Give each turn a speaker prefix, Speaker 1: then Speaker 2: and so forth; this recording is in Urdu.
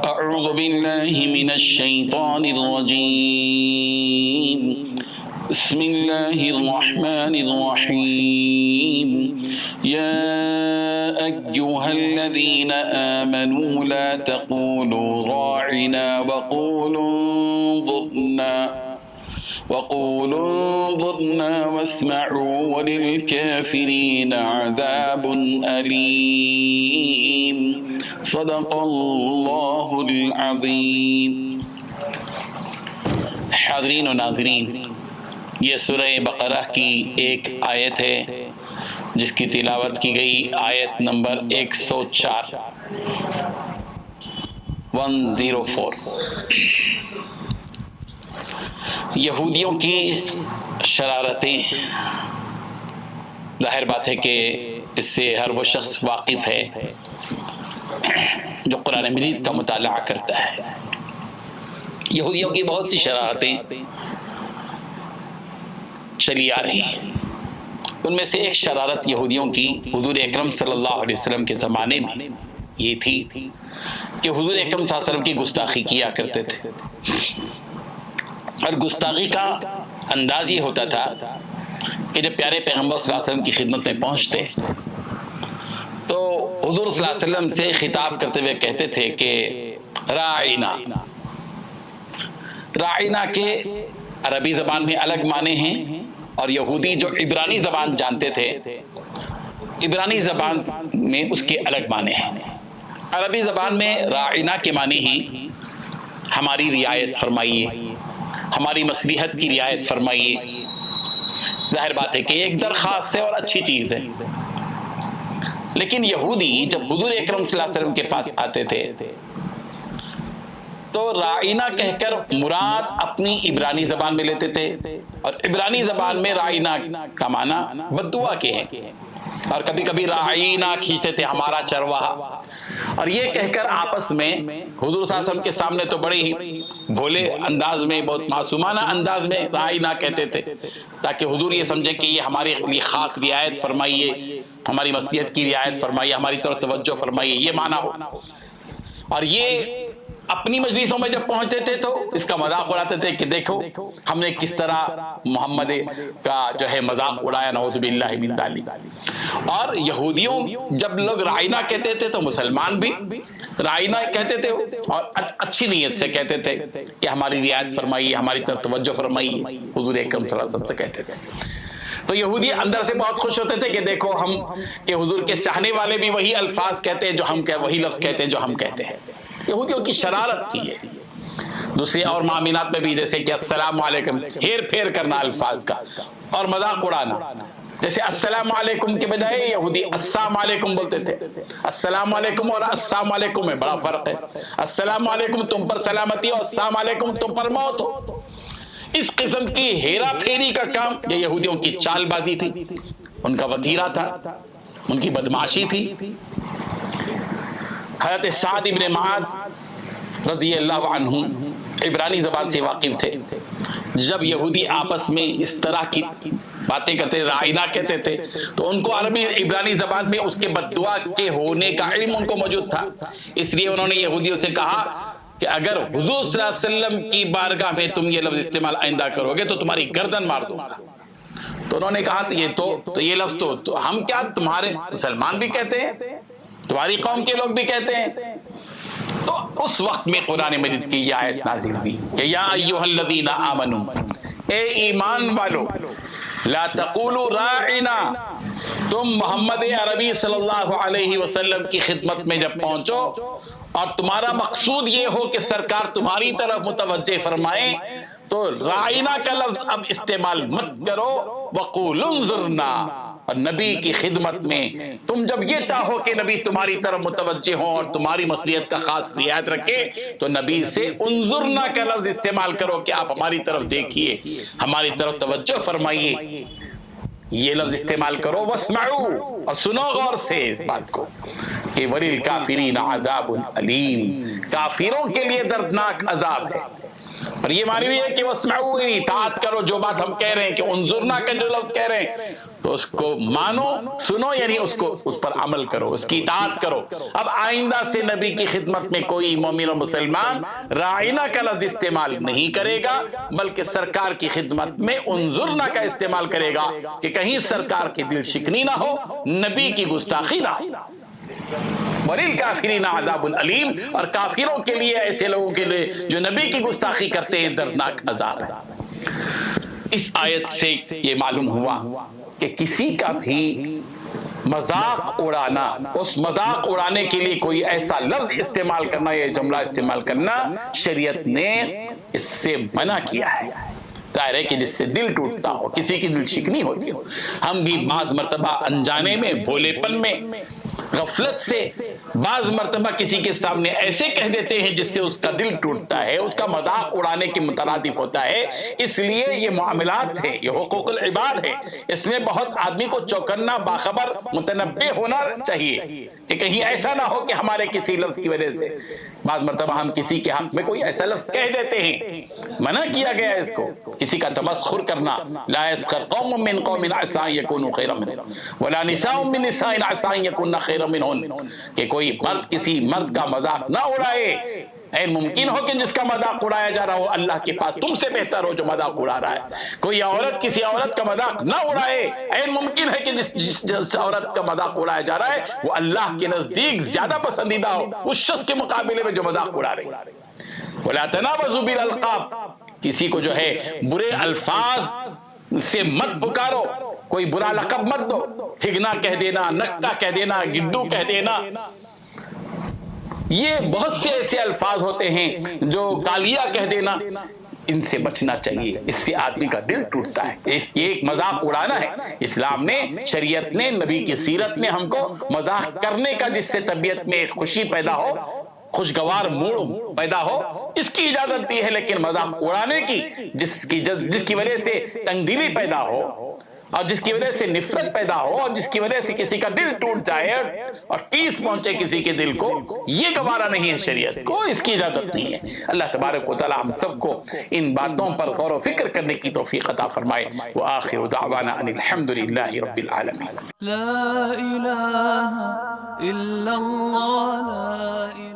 Speaker 1: اعوذ باللہ من الشیطان الرجیم بسم اللہ الرحمن الرحیم یا ایہا الذین آمنوا لا تقولوا راعنا وقولوا انظرنا واسمعوا وللكافرين عذاب أليم صدق اللہ العظیم۔ حاضرین و ناظرین، یہ سورہ بقرہ کی ایک آیت ہے جس کی تلاوت کی گئی آیت نمبر 104 104۔ یہودیوں کی شرارتیں، ظاہر بات ہے کہ اس سے ہر وہ شخص واقف ہے جو قرآن مجید کا مطالعہ کرتا ہے۔ یہودیوں کی بہت سی شرارتیں چلی آ رہی ہیں۔ ان میں سے ایک شرارت یہودیوں کی حضور اکرم صلی اللہ علیہ وسلم کے زمانے میں یہ تھی کہ حضور اکرم صلی اللہ علیہ وسلم کی گستاخی کیا کرتے تھے، اور گستاخی کا انداز یہ ہوتا تھا کہ جب پیارے پیغمبر صلی اللہ علیہ وسلم کی خدمت میں پہنچتے تو حضور صلی اللہ علیہ وسلم سے خطاب کرتے ہوئے کہتے تھے کہ راعنا۔ راعنا کے عربی زبان میں الگ معنی ہیں، اور یہودی جو عبرانی زبان جانتے تھے، عبرانی زبان میں اس کے الگ معنی ہیں۔ عربی زبان میں راعنا کے معنی ہیں ہماری رعایت فرمائیے، ہماری مصلحت کی رعایت فرمائیے۔ ظاہر بات ہے کہ ایک درخواست ہے اور اچھی چیز ہے، لیکن یہودی جب حضور اکرم صلی اللہ علیہ وسلم کے پاس آتے تھے تو راعنا کہہ کر مراد اپنی عبرانی زبان میں لیتے تھے، اور عبرانی زبان میں راعنا کا معنی بد دعا کے ہیں، اور کبھی کبھی راعینا کھینچتے تھے ہمارا چرواہا، اور یہ کہہ کر آپس میں حضور صلی اللہ علیہ وسلم کے سامنے تو بڑے ہی بھولے انداز میں، بہت معصومانہ انداز میں راعینا کہتے تھے، تاکہ حضور یہ سمجھے کہ یہ ہمارے لیے خاص رعایت فرمائیے، ہماری مصلحت کی رعایت فرمائیے، ہماری طرف توجہ فرمائیے، یہ معنی ہو۔ اور یہ اپنی مجلسوں میں جب پہنچتے تھے تو اس کا مذاق اڑاتے تھے کہ دیکھو ہم نے کس طرح محمد کا جو ہے مذاق اڑایا، نعوذ باللہ من ذالک۔ اور یہودیوں جب لوگ راعینا کہتے تھے تو مسلمان بھی راعینا کہتے تھے، اور اچھی نیت سے کہتے تھے کہ ہماری رعایت فرمائیے، ہماری طرف توجہ فرمائیے، حضور اکرم صلی اللہ علیہ وسلم سے کہتے تھے۔ تو یہودی اندر سے بہت خوش ہوتے تھے کہ دیکھو ہم کہ حضور کے چاہنے والے بھی وہی الفاظ کہتے ہیں جو ہم وہی لفظ کہتے ہیں جو ہم کہتے ہیں۔ یہودیوں کی شرارت تھی یہ۔ دوسری اور معاملات میں بھی، جیسے کہ السلام علیکم، ہیر پھیر کرنا الفاظ کا اور مذاق اڑانا، جیسے السلام علیکم کے بجائے یہودی السلام علیکم بولتے تھے۔ السلام علیکم اور السلام علیکم میں بڑا فرق ہے۔ السلام علیکم تم پر سلامتی اور السلام علیکم تم پر موت ہو۔ اس قسم کی ہیرا پھیری کا کام یہ یہودیوں کی چال بازی تھی، ان کا وتیرہ تھا، ان کی بدمعاشی تھی۔ حضرت سعد ابن معاذ رضی اللہ عنہ عبرانی زبان سے واقف تھے۔ جب یہودی آپس میں اس طرح کی باتیں کرتے، راعینا کہتے تھے، تو ان کو عربی عبرانی زبان میں اس کے بد دعا کے ہونے کا علم ان کو موجود تھا، اس لیے انہوں نے یہودیوں سے کہا کہ اگر حضور صلی اللہ علیہ وسلم کی بارگاہ میں تم یہ لفظ استعمال آئندہ کرو گے تو تمہاری گردن مار دوں گا۔ تو انہوں نے کہا تو یہ لفظ تو ہم کیا تمہارے مسلمان بھی کہتے ہیں، تمہاری قوم کے لوگ بھی کہتے ہیں۔ تو اس وقت میں قرآن مجید کی یہ آیت نازل ہوئی کہ یا ایھا الذین آمنوا، اے ایمان والو، لا تقولوا راعنا، تم محمد عربی صلی اللہ علیہ وسلم کی خدمت میں جب پہنچو اور تمہارا مقصود یہ ہو کہ سرکار تمہاری طرف متوجہ فرمائیں، تو راعینا کا لفظ اب استعمال مت کرو، وقولوا انظرنا، اور نبی کی خدمت میں تم جب یہ چاہو کہ نبی تمہاری طرف متوجہ ہوں اور تمہاری مصلحت کا خاص رعایت رکھے، تو نبی سے انظرنا کا لفظ استعمال کرو کہ آپ ہماری طرف دیکھیے، ہماری طرف توجہ فرمائیے، یہ لفظ استعمال کرو۔ واسمعوا، اور سنو غور سے اس بات کو کہ وَلِلْكَافِرِينَ عَذَابٌ أَلِيمٌ، کافروں کے لیے دردناک عذاب ہے۔ اور یہ معنی بھی ہے کہ واسمعوا، اطاعت کرو جو بات ہم کہہ رہے ہیں، کہ انظرنا کا جو لفظ کہہ رہے ہیں تو اس کو مانو، سنو، یعنی اس پر عمل کرو، اس کی اطاعت کرو۔ اب آئندہ سے نبی کی خدمت میں کوئی مومن و مسلمان رائنا کا لفظ استعمال نہیں کرے گا، بلکہ سرکار کی خدمت میں انظرنا کا استعمال کرے گا، کہ کہیں سرکار کی دل شکنی نہ ہو، نبی کی گستاخی نہ ہو۔ وَلِلْكَافِرِينَ عَذَابٌ علیم، اور کافروں کے لیے، ایسے لوگوں کے لیے جو نبی کی گستاخی کرتے ہیں، دردناک عذاب ہے۔ اس آیت سے یہ معلوم ہوا کہ کسی کا بھی مذاق اڑانا، اس مذاق اڑانے کے لیے کوئی ایسا لفظ استعمال کرنا یا جملہ استعمال کرنا، شریعت نے اس سے منع کیا ہے۔ ظاہر ہے کہ جس سے دل ٹوٹتا ہو، کسی کی دل شکنی ہوتی ہو۔ ہم بھی بعض مرتبہ انجانے میں، بھولے پن میں، غفلت سے بعض مرتبہ کسی کے سامنے ایسے کہہ دیتے ہیں جس سے اس کا دل ٹوٹتا ہے، اس کا مذاق اڑانے کے مترادف ہوتا ہے۔ اس لیے یہ معاملات ہے، یہ حقوق العباد ہے، اس میں بہت آدمی کو چوکنا، باخبر، متنبہ ہونا چاہیے، کہ کہیں ایسا نہ ہو کہ ہمارے کسی لفظ کی وجہ سے بعض مرتبہ ہم کسی کے حق میں کوئی ایسا لفظ کہہ دیتے ہیں۔ منع کیا گیا ہے اس کو، کسی کا تمسخر کرنا۔ لا يسخر قوم من قوم عسى ان يكونوا خيرا منهم ولا نساء من نساء عسى ان يكن خيرا منهن، کہ کوئی مرد کسی مرد کا مذاق نہ اڑائے۔ این ممکن ہو کہ جس کا مذاق اڑایا جا رہا ہو اللہ کے پاس تم سے بہتر ہو جو مذاق اڑا رہا ہے۔ کوئی عورت کسی عورت کا مذاق نہ اڑائے، این ممکن ہے کہ جس عورت کا مذاق اڑایا جا رہا ہے وہ اللہ کے نزدیک زیادہ پسندیدہ ہو اس شخص کے مقابلے میں جو مذاق اڑا رہی ہے۔ وَلَا تَنَابَزُوا بِالْأَلْقَابِ، کسی کو جو ہے برے الفاظ سے مت پکارو، کوئی برا لقب مت دو، ہگنا کہہ دینا، نکا کہہ دینا، گڈو کہہ دینا، یہ بہت سے ایسے الفاظ ہوتے ہیں جو کالیا کہہ دینا، ان سے بچنا چاہیے، اس سے آدمی کا دل ٹوٹتا ہے۔ یہ ایک مذاق اڑانا ہے۔ اسلام نے، شریعت نے، نبی کی سیرت نے ہم کو مذاق کرنے کا، جس سے طبیعت میں ایک خوشی پیدا ہو، خوشگوار موڈ پیدا ہو، اس کی اجازت دی ہے، لیکن مذاق اڑانے کی، جس کی وجہ سے تنگ دلی پیدا ہو، اور جس کی وجہ سے نفرت پیدا ہو، اور جس کی وجہ سے کسی کا دل ٹوٹ جائے اور ٹیس پہنچے کسی کے دل کو، یہ گوارا نہیں ہے شریعت کو، اس کی اجازت نہیں ہے۔ اللہ تبارک و تعالی ہم سب کو ان باتوں پر غور و فکر کرنے کی توفیق عطا فرمائے۔ وآخر دعوانا ان الحمدللہ رب العالمین۔
Speaker 2: لا الہ الا اللہ، لا الہ